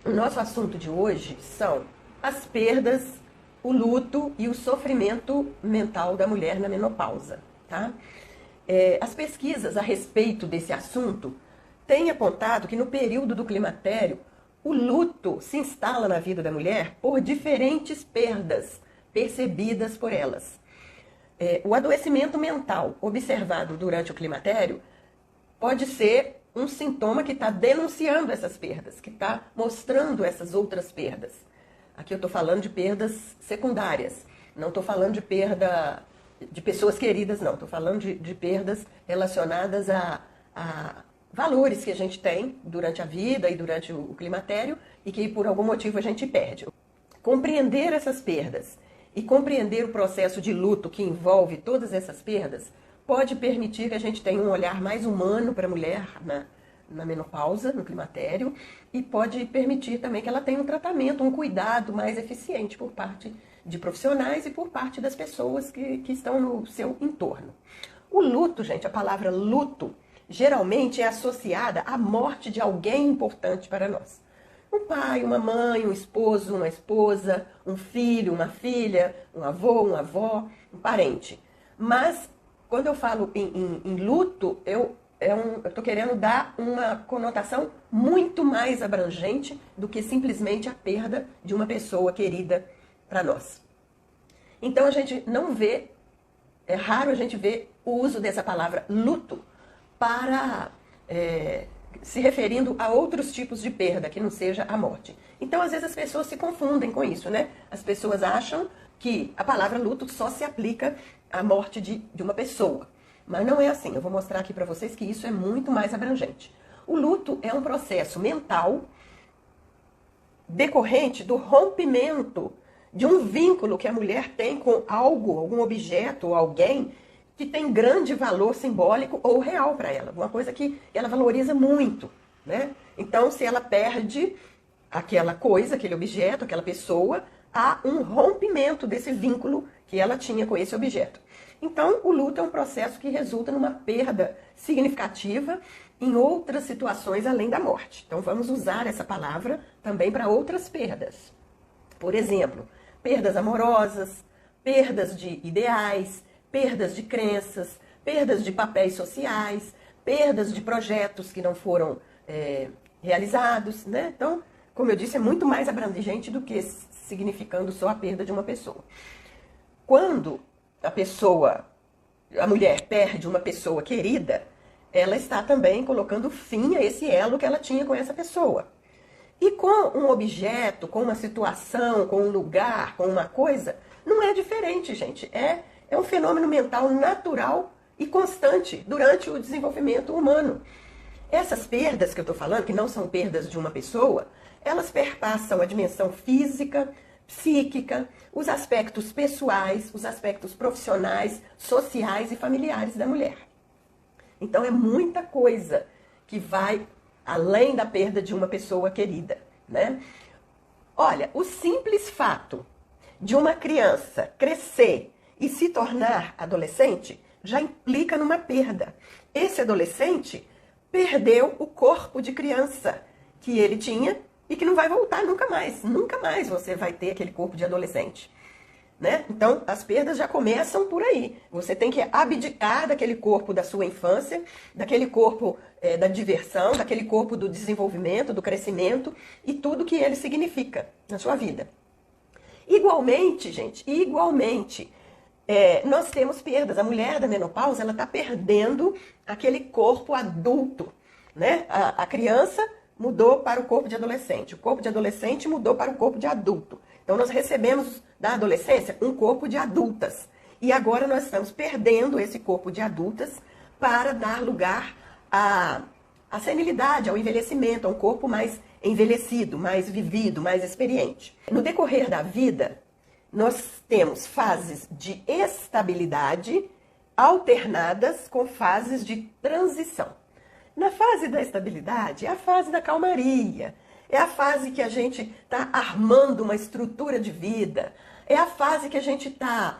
O nosso assunto de hoje são as perdas, o luto e o sofrimento mental da mulher na menopausa, tá? As pesquisas a respeito desse assunto têm apontado que no período do climatério, o luto se instala na vida da mulher por diferentes perdas percebidas por elas. O adoecimento mental observado durante o climatério pode ser um sintoma que está denunciando essas perdas, que está mostrando essas outras perdas. Aqui eu estou falando de perdas secundárias, não estou falando de perda de pessoas queridas, não. Estou falando de perdas relacionadas a valores que a gente tem durante a vida e durante o climatério e que por algum motivo a gente perde. Compreender essas perdas e compreender o processo de luto que envolve todas essas perdas pode permitir que a gente tenha um olhar mais humano para a mulher na menopausa, no climatério, e pode permitir também que ela tenha um tratamento, um cuidado mais eficiente por parte de profissionais e por parte das pessoas que estão no seu entorno. O luto, gente, a palavra luto, geralmente é associada à morte de alguém importante para nós. Um pai, uma mãe, um esposo, uma esposa, um filho, uma filha, um avô, uma avó, um parente. Mas quando eu falo em luto, eu estou querendo dar uma conotação muito mais abrangente do que simplesmente a perda de uma pessoa querida para nós. Então a gente não vê, é raro a gente ver o uso dessa palavra luto para se referindo a outros tipos de perda, que não seja a morte. Então às vezes as pessoas se confundem com isso, né? As pessoas acham que a palavra luto só se aplica à morte de uma pessoa. Mas não é assim. Eu vou mostrar aqui para vocês que isso é muito mais abrangente. O luto é um processo mental decorrente do rompimento de um vínculo que a mulher tem com algo, algum objeto ou alguém que tem grande valor simbólico ou real para ela. Uma coisa que ela valoriza muito, né? Então, se ela perde aquela coisa, aquele objeto, aquela pessoa, há um rompimento desse vínculo que ela tinha com esse objeto. Então, o luto é um processo que resulta numa perda significativa em outras situações além da morte. Então, vamos usar essa palavra também para outras perdas. Por exemplo, perdas amorosas, perdas de ideais, perdas de crenças, perdas de papéis sociais, perdas de projetos que não foram realizados, né? Então, como eu disse, é muito mais abrangente do que significando só a perda de uma pessoa. Quando a mulher perde uma pessoa querida, ela está também colocando fim a esse elo que ela tinha com essa pessoa. E com um objeto, com uma situação, com um lugar, com uma coisa, não é diferente, gente. É um fenômeno mental natural e constante durante o desenvolvimento humano. Essas perdas que eu estou falando, que não são perdas de uma pessoa, elas perpassam a dimensão física, psíquica, os aspectos pessoais, os aspectos profissionais, sociais e familiares da mulher. Então é muita coisa que vai além da perda de uma pessoa querida, né? Olha, o simples fato de uma criança crescer e se tornar adolescente já implica numa perda. Esse adolescente perdeu o corpo de criança que ele tinha e que não vai voltar nunca mais. Nunca mais você vai ter aquele corpo de adolescente, né? Então, as perdas já começam por aí. Você tem que abdicar daquele corpo da sua infância, daquele corpo da diversão, daquele corpo do desenvolvimento, do crescimento e tudo que ele significa na sua vida. Igualmente, gente, nós temos perdas. A mulher da menopausa, ela está perdendo aquele corpo adulto, né? A criança mudou para o corpo de adolescente, o corpo de adolescente mudou para o corpo de adulto. Então, nós recebemos da adolescência um corpo de adultas. E agora nós estamos perdendo esse corpo de adultas para dar lugar à senilidade, ao envelhecimento, a um corpo mais envelhecido, mais vivido, mais experiente. No decorrer da vida, nós temos fases de estabilidade alternadas com fases de transição. Na fase da estabilidade, é a fase da calmaria, é a fase que a gente está armando uma estrutura de vida, é a fase que a gente está,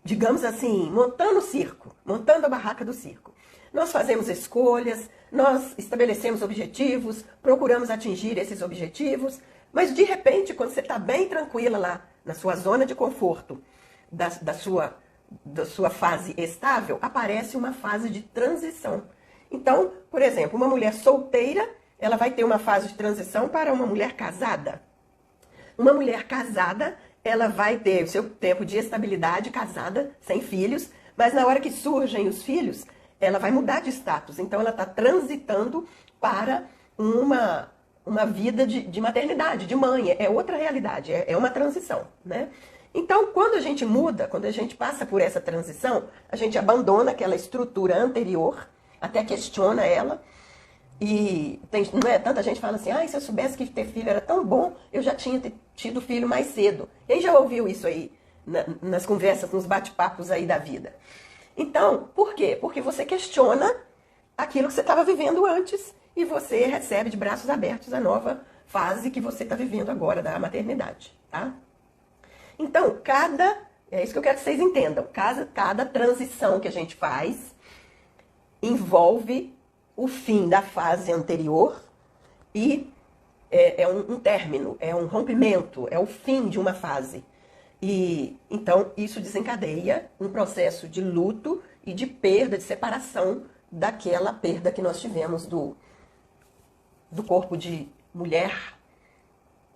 digamos assim, montando o circo, montando a barraca do circo. nós fazemos escolhas, nós estabelecemos objetivos, procuramos atingir esses objetivos, mas de repente, quando você está bem tranquila lá na sua zona de conforto, da sua fase estável, aparece uma fase de transição. Então, por exemplo, uma mulher solteira, ela vai ter uma fase de transição para uma mulher casada. Uma mulher casada, ela vai ter o seu tempo de estabilidade, casada, sem filhos, mas na hora que surgem os filhos, ela vai mudar de status. Então, ela está transitando para uma vida de maternidade, de mãe. É outra realidade, é uma transição, né? Então, quando a gente muda, quando a gente passa por essa transição, a gente abandona aquela estrutura anterior, até questiona ela. E não é, tanta gente fala assim, se eu soubesse que ter filho era tão bom, eu já tinha tido filho mais cedo. Quem já ouviu isso aí nas conversas, nos bate-papos aí da vida? Então, por quê? Porque você questiona aquilo que você estava vivendo antes e você recebe de braços abertos a nova fase que você está vivendo agora da maternidade, tá? Então, é isso que eu quero que vocês entendam, cada transição que a gente faz envolve o fim da fase anterior e é um término, é um rompimento, é o fim de uma fase. E então isso desencadeia um processo de luto e de perda, de separação daquela perda que nós tivemos do corpo de mulher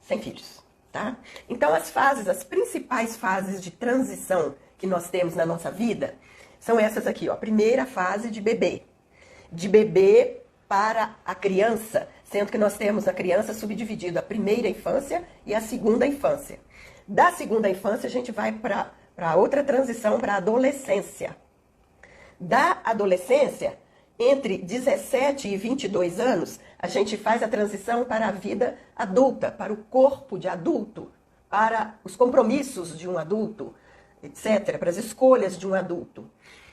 sem filhos, tá? Então as principais fases de transição que nós temos na nossa vida são essas aqui, ó. Primeira fase de bebê para a criança, sendo que nós temos a criança subdividida a primeira infância e a segunda infância. Da segunda infância, a gente vai para outra transição, para a adolescência. Da adolescência, entre 17 e 22 anos, a gente faz a transição para a vida adulta, para o corpo de adulto, para os compromissos de um adulto, etc., para as escolhas de um adulto.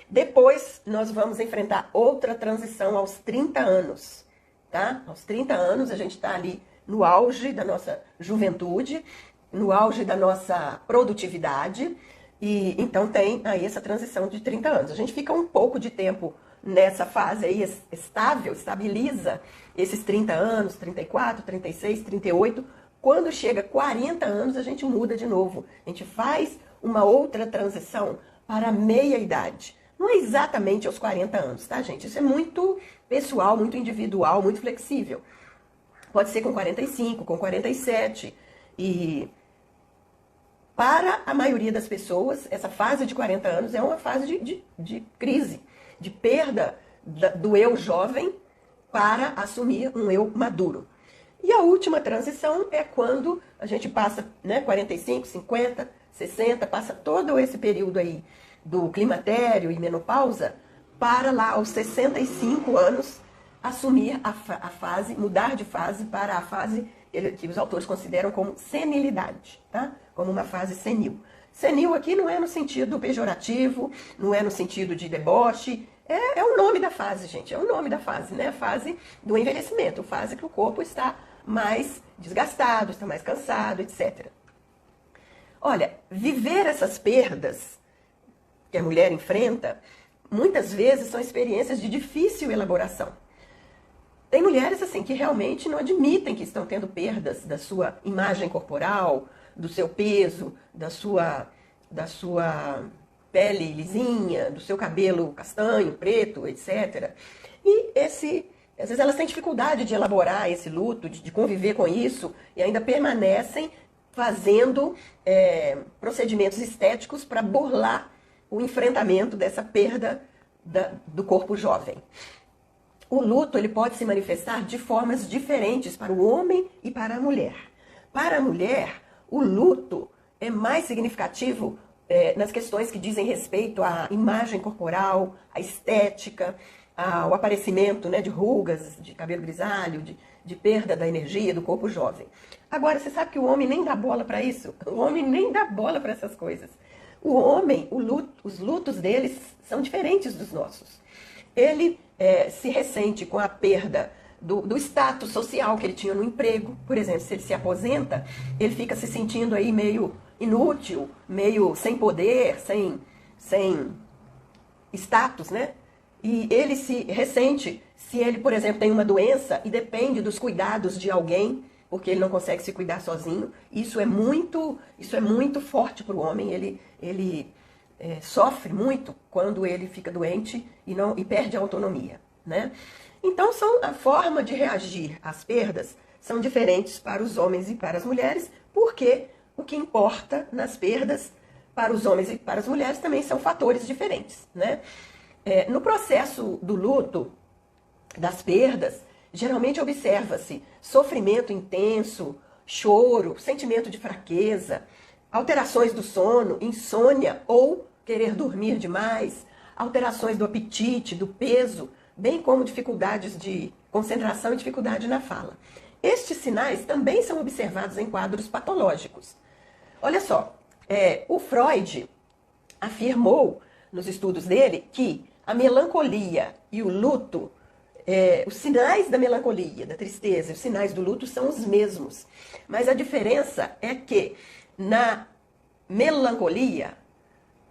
Depois, nós vamos enfrentar outra transição aos 30 anos, tá? Aos 30 anos, a gente está ali no auge da nossa juventude, no auge da nossa produtividade, e então tem aí essa transição de 30 anos. A gente fica um pouco de tempo nessa fase aí estável, estabiliza esses 30 anos, 34, 36, 38. Quando chega 40 anos, a gente muda de novo. A gente faz uma outra transição para a meia-idade. Não é exatamente aos 40 anos, tá, gente? Isso é muito pessoal, muito individual, muito flexível. Pode ser com 45, com 47. E para a maioria das pessoas, essa fase de 40 anos é uma fase de crise, de perda do eu jovem para assumir um eu maduro. E a última transição é quando a gente passa, 45, 50, 60, passa todo esse período aí do climatério e menopausa, para lá aos 65 anos assumir a fase, mudar de fase para a fase que os autores consideram como senilidade, tá? Como uma fase senil. Senil aqui não é no sentido pejorativo, não é no sentido de deboche, é o nome da fase, gente, é o nome da fase, né? A fase do envelhecimento, a fase que o corpo está mais desgastado, está mais cansado, etc. Olha, viver essas perdas que a mulher enfrenta, muitas vezes são experiências de difícil elaboração. Tem mulheres assim que realmente não admitem que estão tendo perdas da sua imagem corporal, do seu peso, da sua pele lisinha, do seu cabelo castanho, preto, etc. E às vezes elas têm dificuldade de elaborar esse luto, de conviver com isso, e ainda permanecem fazendo procedimentos estéticos para burlar o enfrentamento dessa perda do corpo jovem. O luto ele pode se manifestar de formas diferentes para o homem e para a mulher. Para a mulher, o luto é mais significativo nas questões que dizem respeito à imagem corporal, à estética, ao aparecimento, de rugas, de cabelo grisalho, de perda da energia do corpo jovem. Agora, você sabe que o homem nem dá bola para isso? O homem nem dá bola para essas coisas. O homem, os lutos deles são diferentes dos nossos. Ele se ressente com a perda do status social que ele tinha no emprego. Por exemplo, se ele se aposenta, ele fica se sentindo aí meio inútil, meio sem poder, sem status, né? e ele se ressente se ele, por exemplo, tem uma doença e depende dos cuidados de alguém, porque ele não consegue se cuidar sozinho. Isso é muito forte para o homem. Ele sofre muito quando ele fica doente e perde a autonomia, né? Então, a forma de reagir às perdas são diferentes para os homens e para as mulheres, porque o que importa nas perdas para os homens e para as mulheres também são fatores diferentes, né? No processo do luto, das perdas, geralmente observa-se sofrimento intenso, choro, sentimento de fraqueza, alterações do sono, insônia ou querer dormir demais, alterações do apetite, do peso, bem como dificuldades de concentração e dificuldade na fala. Estes sinais também são observados em quadros patológicos. Olha só, o Freud afirmou nos estudos dele que a melancolia e o luto, os sinais da melancolia, da tristeza, os sinais do luto são os mesmos. Mas a diferença é que na melancolia,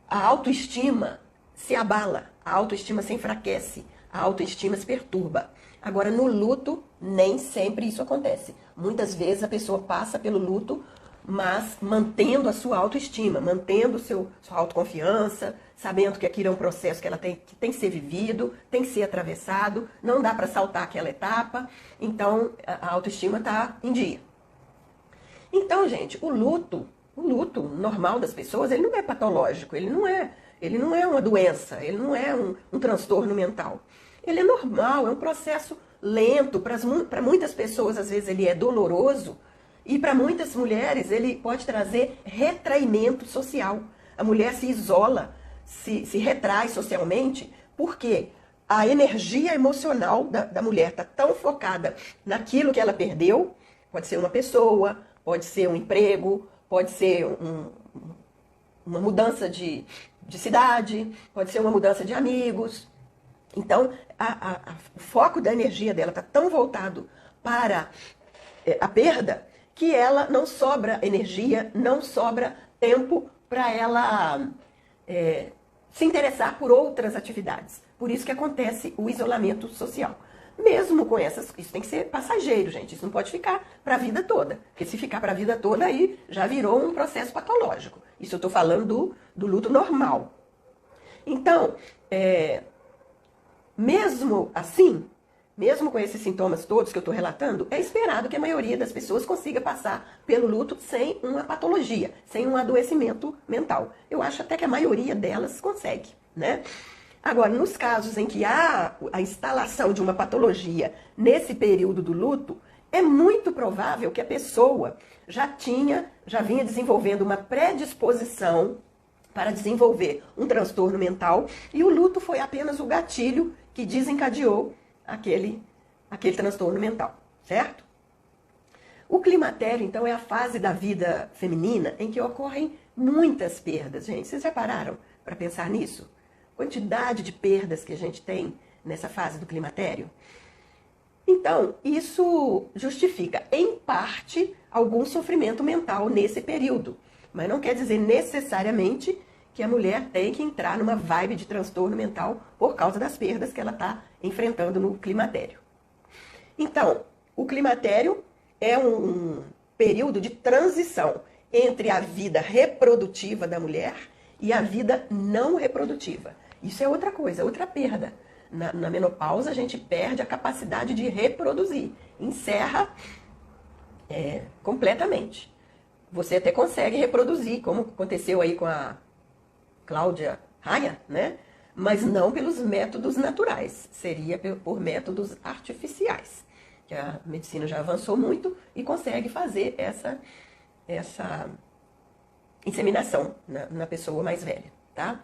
a autoestima se abala, a autoestima se enfraquece, a autoestima se perturba. Agora, no luto, nem sempre isso acontece. Muitas vezes a pessoa passa pelo luto, mas mantendo a sua autoestima, mantendo sua autoconfiança, sabendo que aquilo é um processo que que tem que ser vivido, tem que ser atravessado, não dá para saltar aquela etapa, então a autoestima está em dia. Então, gente, o luto normal das pessoas, ele não é patológico, ele não é uma doença, ele não é um transtorno mental. Ele é normal, é um processo lento, para muitas pessoas às vezes ele é doloroso, e para muitas mulheres ele pode trazer retraimento social. A mulher se isola, se retrai socialmente, porque a energia emocional da mulher está tão focada naquilo que ela perdeu, pode ser uma pessoa, pode ser um emprego, pode ser uma mudança de cidade, pode ser uma mudança de amigos. Então, o foco da energia dela está tão voltado para a perda que ela não sobra energia, não sobra tempo para ela se interessar por outras atividades. Por isso que acontece o isolamento social. Mesmo com isso tem que ser passageiro, gente. Isso não pode ficar para a vida toda. Porque se ficar para a vida toda, aí já virou um processo patológico. Isso eu estou falando do luto normal. Então, mesmo assim, mesmo com esses sintomas todos que eu estou relatando, é esperado que a maioria das pessoas consiga passar pelo luto sem uma patologia, sem um adoecimento mental. Eu acho até que a maioria delas consegue, né? Agora, nos casos em que há a instalação de uma patologia nesse período do luto, é muito provável que a pessoa já vinha desenvolvendo uma predisposição para desenvolver um transtorno mental e o luto foi apenas o gatilho que desencadeou aquele transtorno mental, certo? O climatério, então, é a fase da vida feminina em que ocorrem muitas perdas, gente. Vocês já pararam para pensar nisso? Quantidade de perdas que a gente tem nessa fase do climatério? Então, isso justifica, em parte, algum sofrimento mental nesse período. Mas não quer dizer necessariamente que a mulher tem que entrar numa vibe de transtorno mental por causa das perdas que ela está enfrentando no climatério. Então, o climatério é um período de transição entre a vida reprodutiva da mulher e a vida não reprodutiva. Isso é outra coisa, outra perda. Na menopausa, a gente perde a capacidade de reproduzir. Encerra completamente. Você até consegue reproduzir, como aconteceu aí com a Cláudia Raia, né? Mas não pelos métodos naturais. Seria por métodos artificiais. Que a medicina já avançou muito e consegue fazer essa inseminação na pessoa mais velha, tá?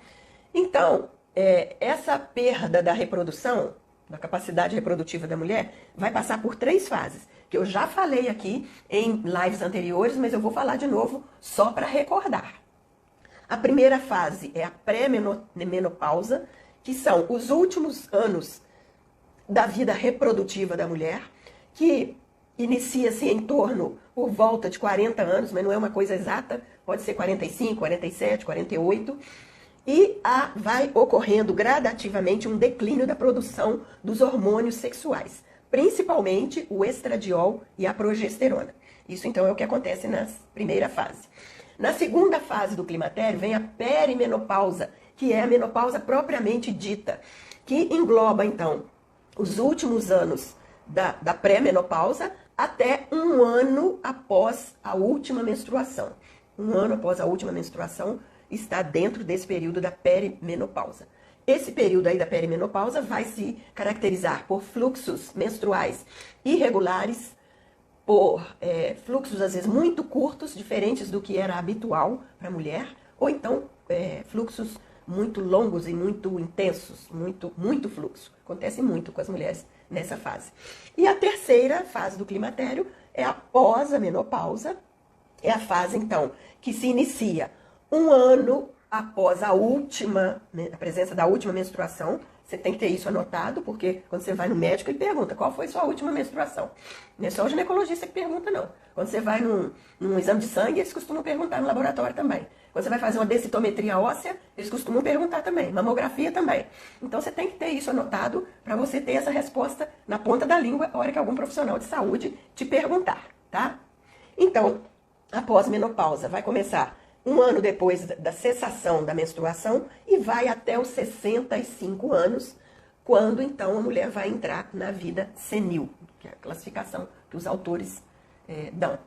Então, essa perda da reprodução, da capacidade reprodutiva da mulher, vai passar por 3 fases, que eu já falei aqui em lives anteriores, mas eu vou falar de novo só para recordar. A primeira fase é a pré-menopausa, que são os últimos anos da vida reprodutiva da mulher, que inicia-se em torno, por volta de 40 anos, mas não é uma coisa exata, pode ser 45, 47, 48, e vai ocorrendo gradativamente um declínio da produção dos hormônios sexuais, principalmente o estradiol e a progesterona. Isso então é o que acontece na primeira fase. Na segunda fase do climatério vem a perimenopausa, que é a menopausa propriamente dita, que engloba então os últimos anos da pré-menopausa até um ano após a última menstruação. Um ano após a última menstruação está dentro desse período da perimenopausa. Esse período aí da perimenopausa vai se caracterizar por fluxos menstruais irregulares, por fluxos às vezes muito curtos, diferentes do que era habitual para a mulher, ou então fluxos muito longos e muito intensos, muito fluxo. Acontece muito com as mulheres nessa fase. E a terceira fase do climatério é após a menopausa, é a fase então que se inicia um ano após a presença da última menstruação. Você tem que ter isso anotado, porque quando você vai no médico, ele pergunta qual foi sua última menstruação. Não é só o ginecologista que pergunta, não. Quando você vai num exame de sangue, eles costumam perguntar no laboratório também. Quando você vai fazer uma densitometria óssea, eles costumam perguntar também. Mamografia também. Então você tem que ter isso anotado para você ter essa resposta na ponta da língua na hora que algum profissional de saúde te perguntar, tá? Então, após menopausa, vai começar um ano depois da cessação da menstruação e vai até os 65 anos, quando então a mulher vai entrar na vida senil, que é a classificação que os autores dão.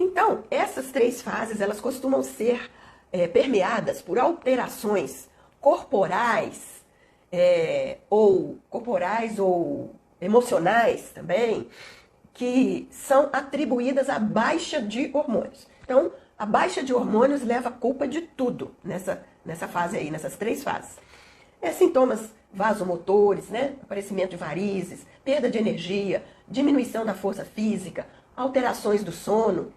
Então, essas três fases, elas costumam ser permeadas por alterações corporais ou emocionais também, que são atribuídas à baixa de hormônios. Então, a baixa de hormônios leva a culpa de tudo nessa fase aí, nessas três fases. Sintomas vasomotores, né? Aparecimento de varizes, perda de energia, diminuição da força física, alterações do sono,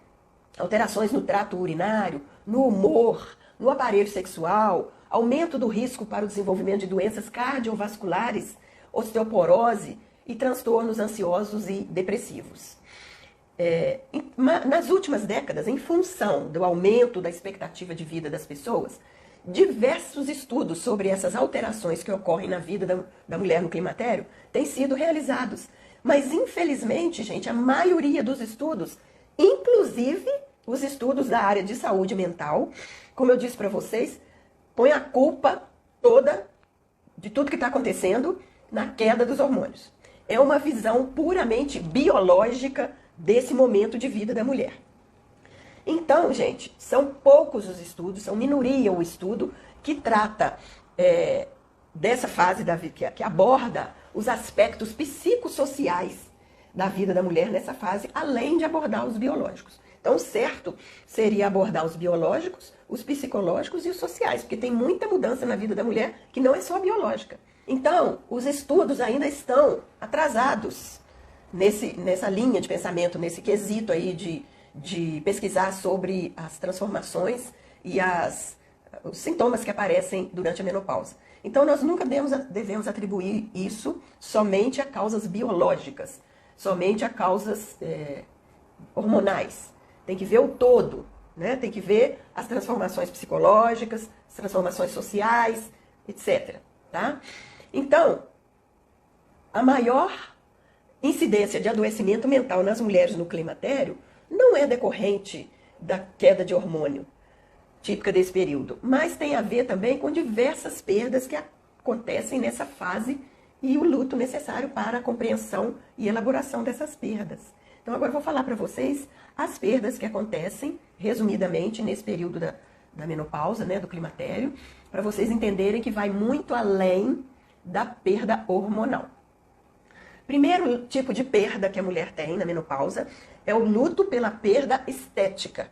alterações no trato urinário, no humor, no aparelho sexual, aumento do risco para o desenvolvimento de doenças cardiovasculares, osteoporose e transtornos ansiosos e depressivos. Nas últimas décadas, em função do aumento da expectativa de vida das pessoas, diversos estudos sobre essas alterações que ocorrem na vida da mulher no climatério têm sido realizados. Mas, infelizmente, gente, a maioria dos estudos, inclusive os estudos da área de saúde mental, como eu disse para vocês, põe a culpa toda de tudo que está acontecendo na queda dos hormônios. É uma visão puramente biológica desse momento de vida da mulher. Então, gente, são poucos os estudos, são minoria o estudo que trata dessa fase da vida, que aborda os aspectos psicossociais da vida da mulher nessa fase, além de abordar os biológicos. Então, certo seria abordar os biológicos, os psicológicos e os sociais, porque tem muita mudança na vida da mulher que não é só biológica. Então, os estudos ainda estão atrasados nessa linha de pensamento, nesse quesito aí de pesquisar sobre as transformações e os sintomas que aparecem durante a menopausa. Então, nós nunca devemos atribuir isso somente a causas biológicas, somente a causas hormonais. Tem que ver o todo, né? Tem que ver as transformações psicológicas, as transformações sociais, etc. Tá? Então, a maior incidência de adoecimento mental nas mulheres no climatério não é decorrente da queda de hormônio típica desse período, mas tem a ver também com diversas perdas que acontecem nessa fase e o luto necessário para a compreensão e elaboração dessas perdas. Então agora eu vou falar para vocês as perdas que acontecem, resumidamente, nesse período da menopausa, né, do climatério, para vocês entenderem que vai muito além da perda hormonal. Primeiro tipo de perda que a mulher tem na menopausa é o luto pela perda estética.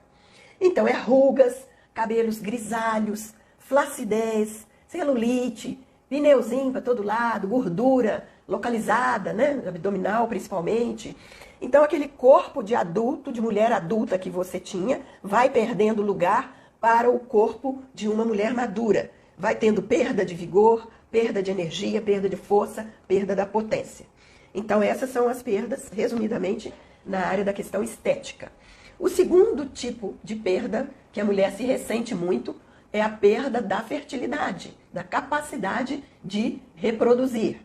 Então, é rugas, cabelos grisalhos, flacidez, celulite, pneuzinho para todo lado, gordura localizada, né, abdominal principalmente. Então, aquele corpo de adulto, de mulher adulta que você tinha, vai perdendo lugar para o corpo de uma mulher madura. Vai tendo perda de vigor, perda de energia, perda de força, perda da potência. Então, essas são as perdas, resumidamente, na área da questão estética. O segundo tipo de perda, que a mulher se ressente muito, é a perda da fertilidade, da capacidade de reproduzir.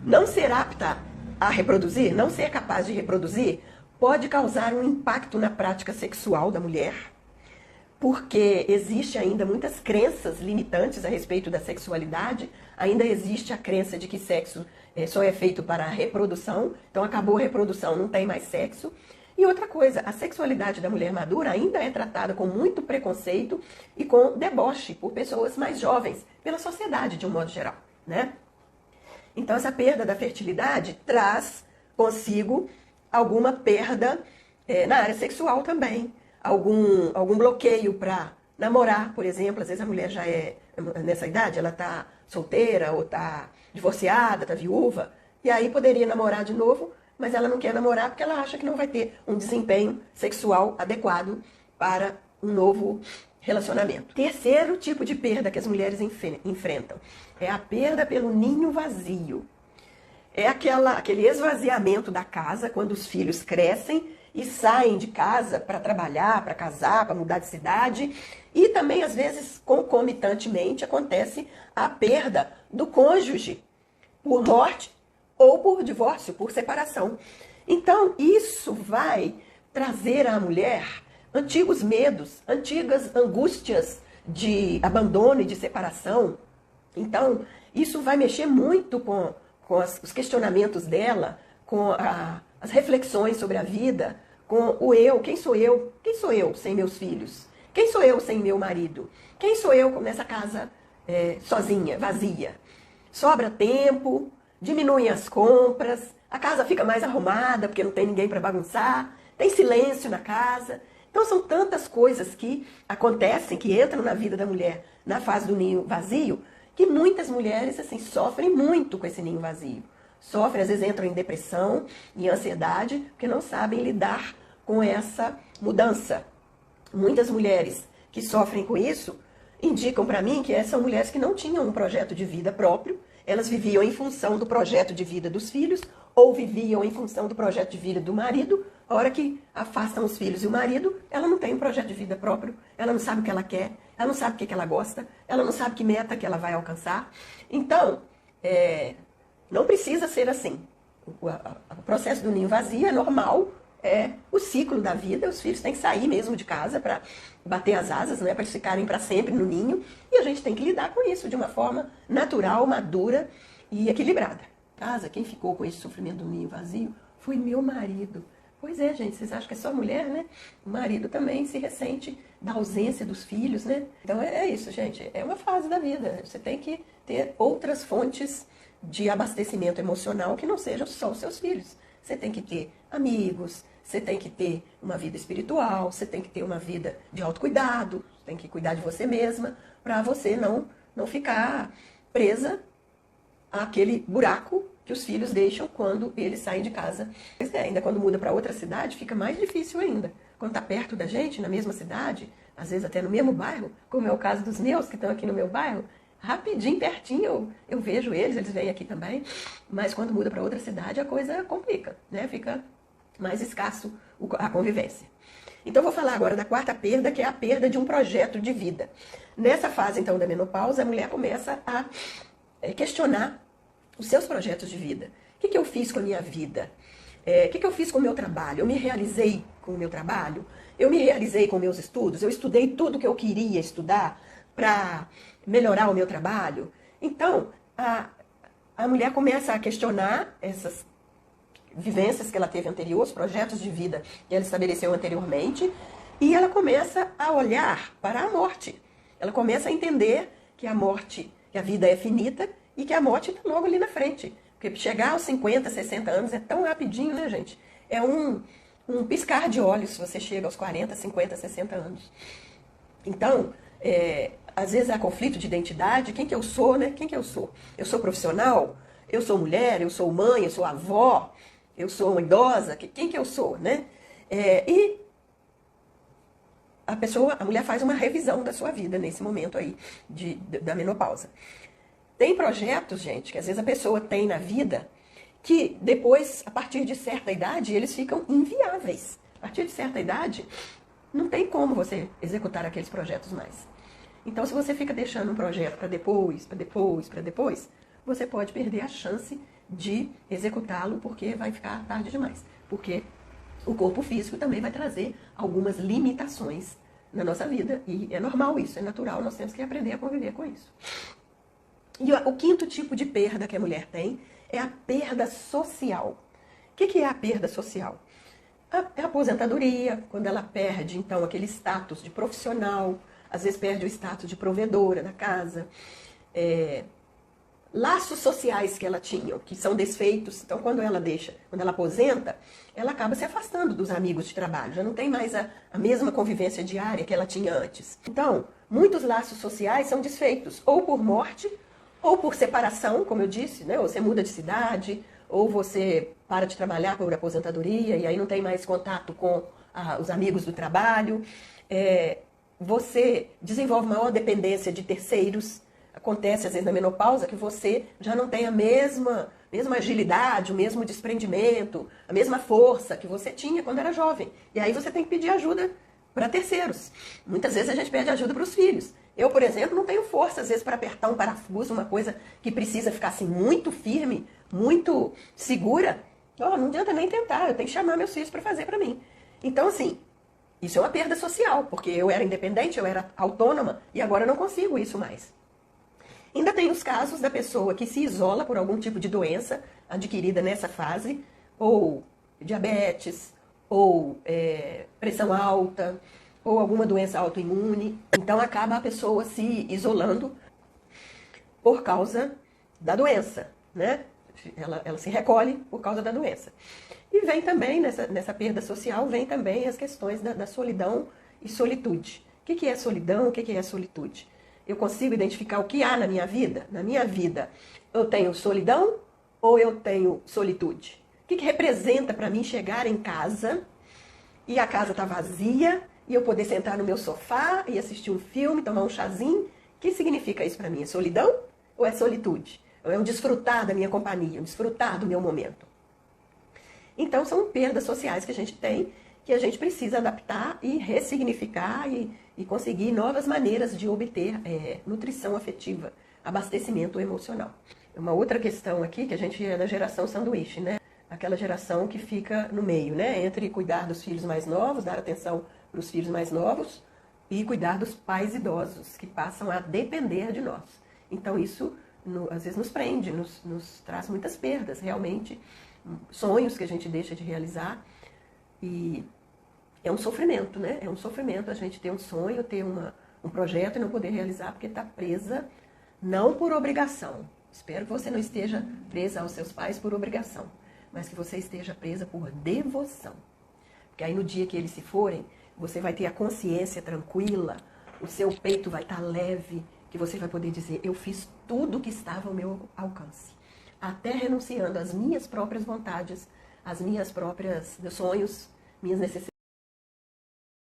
Não ser apta a reproduzir, não ser capaz de reproduzir, pode causar um impacto na prática sexual da mulher, porque existe ainda muitas crenças limitantes a respeito da sexualidade, ainda existe a crença de que sexo só é feito para a reprodução, então acabou a reprodução, não tem mais sexo. E outra coisa, a sexualidade da mulher madura ainda é tratada com muito preconceito e com deboche por pessoas mais jovens, pela sociedade de um modo geral, né? Então essa perda da fertilidade traz consigo alguma perda na área sexual também, algum bloqueio para namorar, por exemplo. Às vezes a mulher já é, nessa idade, ela está solteira ou está divorciada, está viúva, e aí poderia namorar de novo, mas ela não quer namorar porque ela acha que não vai ter um desempenho sexual adequado para um novo relacionamento. Terceiro tipo de perda que as mulheres enfrentam é a perda pelo ninho vazio. É aquele esvaziamento da casa quando os filhos crescem e saem de casa para trabalhar, para casar, para mudar de cidade. E também, às vezes, concomitantemente, acontece a perda do cônjuge por morte ou por divórcio, por separação. Então, isso vai trazer à mulher antigos medos, antigas angústias de abandono e de separação. Então, isso vai mexer muito com os questionamentos dela, com as reflexões sobre a vida, com o eu, quem sou eu? Quem sou eu sem meus filhos? Quem sou eu sem meu marido? Quem sou eu nessa casa sozinha, vazia? Sobra tempo, diminuem as compras, a casa fica mais arrumada porque não tem ninguém para bagunçar, tem silêncio na casa. Então são tantas coisas que acontecem, que entram na vida da mulher na fase do ninho vazio, que muitas mulheres assim sofrem muito com esse ninho vazio. Sofrem, às vezes entram em depressão, em ansiedade, porque não sabem lidar com essa mudança. Muitas mulheres que sofrem com isso indicam para mim que são mulheres que não tinham um projeto de vida próprio, elas viviam em função do projeto de vida dos filhos, ou viviam em função do projeto de vida do marido. A hora que afastam os filhos e o marido, ela não tem um projeto de vida próprio, ela não sabe o que ela quer, ela não sabe o que ela gosta, ela não sabe que meta que ela vai alcançar. Então, não precisa ser assim. O processo do ninho vazio é normal, é o ciclo da vida. Os filhos têm que sair mesmo de casa para bater as asas, não é para eles ficarem para sempre no ninho. E a gente tem que lidar com isso de uma forma natural, madura e equilibrada. Casa, quem ficou com esse sofrimento do ninho vazio foi meu marido. Pois é, gente, vocês acham que é só mulher, né? O marido também se ressente da ausência dos filhos, né? Então é isso, gente. É uma fase da vida. Você tem que ter outras fontes de abastecimento emocional que não sejam só os seus filhos. Você tem que ter amigos, você tem que ter uma vida espiritual, você tem que ter uma vida de autocuidado, você tem que cuidar de você mesma, para você não ficar presa àquele buraco que os filhos deixam quando eles saem de casa. Ainda quando muda para outra cidade, fica mais difícil ainda. Quando está perto da gente, na mesma cidade, às vezes até no mesmo bairro, como é o caso dos meus que estão aqui no meu bairro, rapidinho, pertinho, eu vejo eles vêm aqui também, mas quando muda para outra cidade a coisa complica, né? Fica mais escasso a convivência. Então eu vou falar agora da quarta perda, que é a perda de um projeto de vida. Nessa fase então da menopausa, a mulher começa a questionar os seus projetos de vida. O que eu fiz com a minha vida? O que eu fiz com o meu trabalho? Eu me realizei com o meu trabalho? Eu me realizei com meus estudos? Eu estudei tudo que eu queria estudar para melhorar o meu trabalho? Então, a mulher começa a questionar essas vivências que ela teve anterior, os projetos de vida que ela estabeleceu anteriormente, e ela começa a olhar para a morte. Ela começa a entender que a morte, que a vida é finita e que a morte está logo ali na frente. Porque chegar aos 50, 60 anos é tão rapidinho, né, gente? É um piscar de olhos se você chega aos 40, 50, 60 anos. Então, às vezes há conflito de identidade. Quem que eu sou, né? Quem que eu sou? Eu sou profissional? Eu sou mulher? Eu sou mãe? Eu sou avó? Eu sou uma idosa? Quem que eu sou, né? E a mulher faz uma revisão da sua vida nesse momento aí da menopausa. Tem projetos, gente, que às vezes a pessoa tem na vida que depois, a partir de certa idade, eles ficam inviáveis. A partir de certa idade, não tem como você executar aqueles projetos mais. Então, se você fica deixando um projeto para depois, para depois, para depois, você pode perder a chance de executá-lo, porque vai ficar tarde demais. Porque o corpo físico também vai trazer algumas limitações na nossa vida, e é normal isso, é natural, nós temos que aprender a conviver com isso. E o quinto tipo de perda que a mulher tem é a perda social. O que é a perda social? É a aposentadoria, quando ela perde, então, aquele status de profissional, às vezes perde o status de provedora da casa, laços sociais que ela tinha, que são desfeitos. Então, quando ela aposenta, ela acaba se afastando dos amigos de trabalho, já não tem mais a mesma convivência diária que ela tinha antes. Então, muitos laços sociais são desfeitos, ou por morte, ou por separação, como eu disse, né? Ou você muda de cidade, ou você para de trabalhar por aposentadoria, e aí não tem mais contato com os amigos do trabalho. Você desenvolve maior dependência de terceiros. Acontece, às vezes, na menopausa, que você já não tem a mesma agilidade, o mesmo desprendimento, a mesma força que você tinha quando era jovem. E aí você tem que pedir ajuda para terceiros. Muitas vezes a gente pede ajuda para os filhos. Eu, por exemplo, não tenho força, às vezes, para apertar um parafuso, uma coisa que precisa ficar assim muito firme, muito segura. Não adianta nem tentar, eu tenho que chamar meus filhos para fazer para mim. Então, assim, isso é uma perda social, porque eu era independente, eu era autônoma, e agora eu não consigo isso mais. Ainda tem os casos da pessoa que se isola por algum tipo de doença adquirida nessa fase, ou diabetes, ou pressão alta, ou alguma doença autoimune. Então acaba a pessoa se isolando por causa da doença, né? Ela se recolhe por causa da doença. E vem também, nessa perda social, vem também as questões da solidão e solitude. O que é solidão? O que é solitude? Eu consigo identificar o que há na minha vida? Na minha vida, eu tenho solidão ou eu tenho solitude? O que representa para mim chegar em casa e a casa está vazia e eu poder sentar no meu sofá e assistir um filme, tomar um chazinho? O que significa isso para mim? É solidão ou é solitude? Ou é um desfrutar da minha companhia, um desfrutar do meu momento? Então, são perdas sociais que a gente tem, que a gente precisa adaptar e ressignificar e conseguir novas maneiras de obter nutrição afetiva, abastecimento emocional. Uma outra questão aqui, que a gente é da geração sanduíche, né? Aquela geração que fica no meio, né? Entre cuidar dos filhos mais novos, dar atenção para os filhos mais novos e cuidar dos pais idosos, que passam a depender de nós. Então isso, às vezes, nos prende, nos traz muitas perdas, realmente, sonhos que a gente deixa de realizar. E é um sofrimento, né? É um sofrimento a gente ter um sonho, ter um projeto e não poder realizar porque está presa, não por obrigação. Espero que você não esteja presa aos seus pais por obrigação, mas que você esteja presa por devoção. Porque aí no dia que eles se forem, você vai ter a consciência tranquila, o seu peito vai estar leve, que você vai poder dizer, eu fiz tudo que estava ao meu alcance. Até renunciando às minhas próprias vontades, às minhas próprias sonhos, minhas necessidades.